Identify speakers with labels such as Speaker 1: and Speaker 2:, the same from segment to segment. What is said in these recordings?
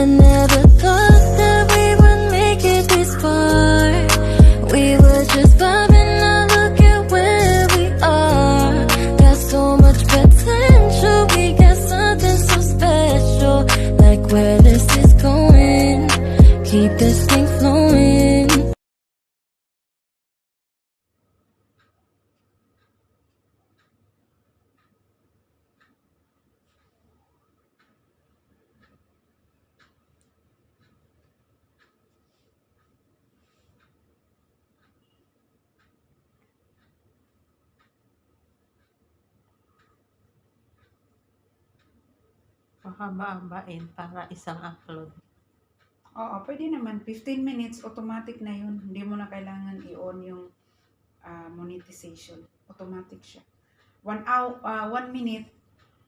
Speaker 1: I never thought that we would make it this far. We were just vibing, now look at where we are. Got so much potential, we got something so special. Like where this is going, keep this thing flowing.
Speaker 2: Mahaba-habain para isang upload.
Speaker 3: Oo, pwede naman. 15 minutes, automatic na yun. Hindi mo na kailangan i-on yung monetization. Automatic siya. 1 minute,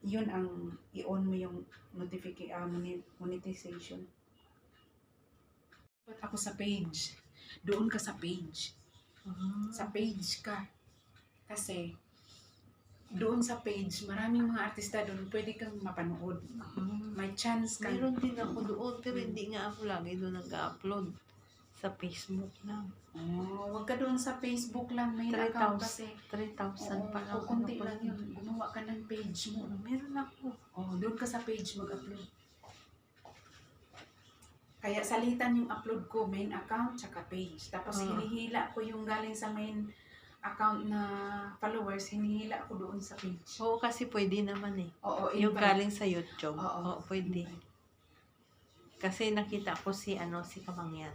Speaker 3: yun ang i-on mo yung monetization. Ba't ako sa page? Doon ka sa page. Sa page ka. Kasi, doon sa page, maraming mga artista doon, pwede kang mapanood. May chance ka.
Speaker 2: Meron din ako doon, pero hindi nga ako lagi doon nag-upload. Sa Facebook lang.
Speaker 3: Oh, wag ka doon sa Facebook lang. May account kasi.
Speaker 2: 3,000 pa lang.
Speaker 3: Kunti lang yun. Gumawa ka ng page mo.
Speaker 2: Meron ako.
Speaker 3: Oh, doon ka sa page mag-upload. Kaya salitan yung upload ko, main account, tsaka page. Tapos hinihila ko yung galing sa main account na followers, hinihila ko doon sa page.
Speaker 2: Oo, kasi pwede naman eh.
Speaker 3: Oo,
Speaker 2: Yung galing sa YouTube.
Speaker 3: Oo,
Speaker 2: pwede. Kasi nakita ko si Kamangyan.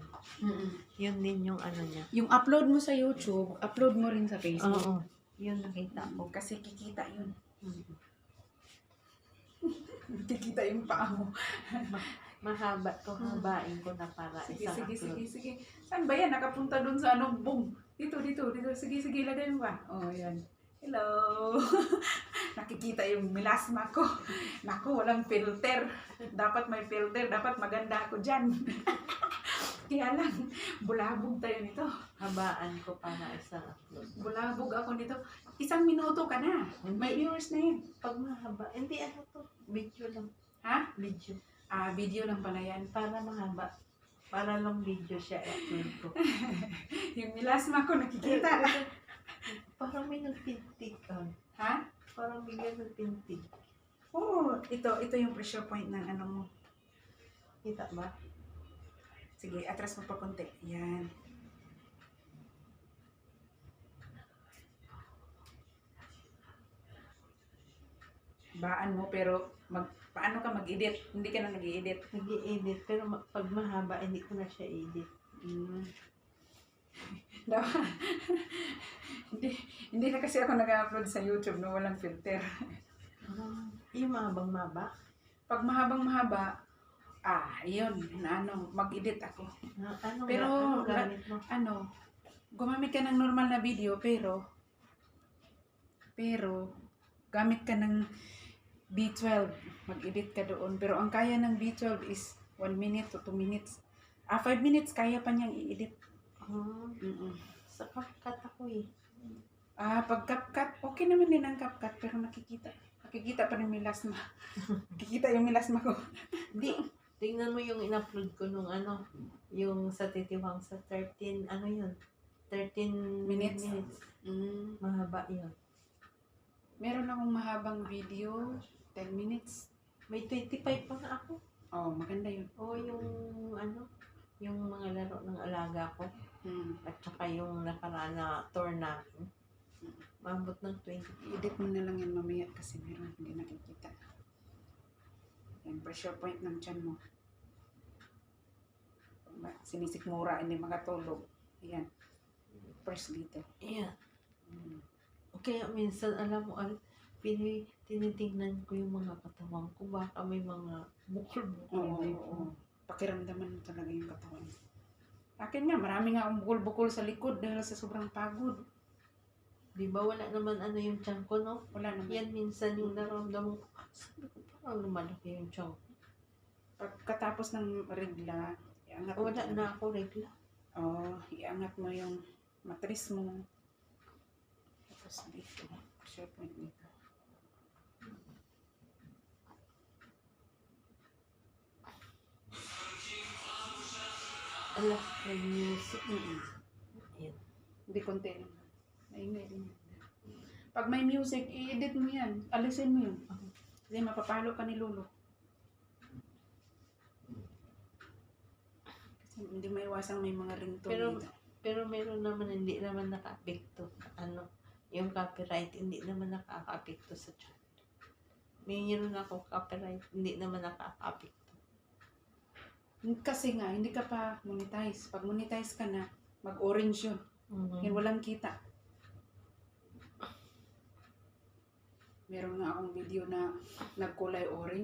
Speaker 2: Yun din yung niya.
Speaker 3: Yung upload mo sa YouTube, upload mo rin sa Facebook.
Speaker 2: Oo. Yun nakita ko.
Speaker 3: Kasi kikita yun. Kikita yung paa mo.
Speaker 2: Mahaba to, habain ko na para
Speaker 3: Sige,
Speaker 2: isang
Speaker 3: sige,
Speaker 2: upload.
Speaker 3: sige, sige. Saan ba yan? Nakapunta doon sa boom. Dito. Sige, sige, lagay mo ba? Oh, yan. Hello. Nakikita yung melasma ko. Naku, walang filter. Dapat may filter. Dapat maganda ako dyan. Kaya lang, bulabog tayo nito.
Speaker 2: Habaan ko para isang upload.
Speaker 3: Bulabog ako nito. 1 minuto ka na. May viewers na yun.
Speaker 2: Pag mahaba, hindi to. Video lang.
Speaker 3: Ha?
Speaker 2: Video.
Speaker 3: Video lang pala yan.
Speaker 2: Para mahaba. Para lang video siya upload ko.
Speaker 3: Yung melasma ko nakikita.
Speaker 2: Parang may nagpintig.
Speaker 3: Ha?
Speaker 2: Parang bigyan nagpintig.
Speaker 3: Oo. Ito yung pressure point ng mo.
Speaker 2: Kita ba?
Speaker 3: Sige, atras mo pa konti. Yan. Baan mo pero paano ka mag-edit? Hindi ka na nag-i-edit.
Speaker 2: Nag-i-edit. Pero pag mahaba, hindi ko na siya edit.
Speaker 3: Hindi na kasi ako nag-upload sa YouTube no walang filter.
Speaker 2: Yung mahabang maba?
Speaker 3: Pag mahabang mahaba, yun, mag-edit ako. Pero,
Speaker 2: gamit mo?
Speaker 3: Gumamit ka ng normal na video, pero, gamit ka ng B12, mag-edit ka doon. Pero ang kaya ng B12 is 1 minute to 2 minutes. 5 minutes, kaya pa niyang i-edit.
Speaker 2: Sa CapCut ako eh.
Speaker 3: Pag CapCut, okay naman din ang CapCut, pero nakikita pa rin yung melasma. Nakikita yung melasma ko.
Speaker 2: Di, tingnan mo yung in-upload ko nung yung sa Titiwang sa 13, 13 minutes. Mahaba yun.
Speaker 3: Meron akong mahabang video, 10 minutes.
Speaker 2: May 25 pa nga ako.
Speaker 3: Maganda yun.
Speaker 2: Yung mga laro ng alaga ko. At saka yung nakaraan na tour natin. Mabot ng 20.
Speaker 3: Edit mo na lang yan mamaya kasi meron hindi nakikita. Yan, pressure point ng tiyan mo. Sinisikmura, hindi makatulog. Ayan. First dito.
Speaker 2: Ayan. Kaya minsan, alam mo, tinitingnan ko yung mga katawan ko. Baka may mga bukol-bukol dito.
Speaker 3: Pakiramdaman mo talaga yung katawan. Akin nga, marami nga akong bukol-bukol sa likod dahil sa sobrang pagod.
Speaker 2: Di ba wala naman yung tiyan ko, no?
Speaker 3: Wala naman.
Speaker 2: Yan minsan yung naramdaman ko. Sabi ko, parang lumalaki yung tiyan ko.
Speaker 3: Pagkatapos ng regla, iangat mo.
Speaker 2: Wala na ako regla.
Speaker 3: Iangat mo yung matris mo. Tapos dito, pressure point dito.
Speaker 2: Ala, may music. Ayan.
Speaker 3: Hindi konti lang. Maingay din. Pag may music, i-edit mo yan. Alisin mo yun. Kasi mapapalo ka ni Lolo. Kasi hindi may iwasang may mga ringtone dito.
Speaker 2: Pero meron naman, hindi naman naka-apekto. Ano, yung copyright, hindi naman nakaka-apekto sa chat. Mayroon ako copyright, hindi naman nakaka-apekto.
Speaker 3: Kasi nga, hindi ka pa monetize. Pag monetize ka na, mag-orange yun. Yan walang kita. Meron nga akong video na nagkulay orange.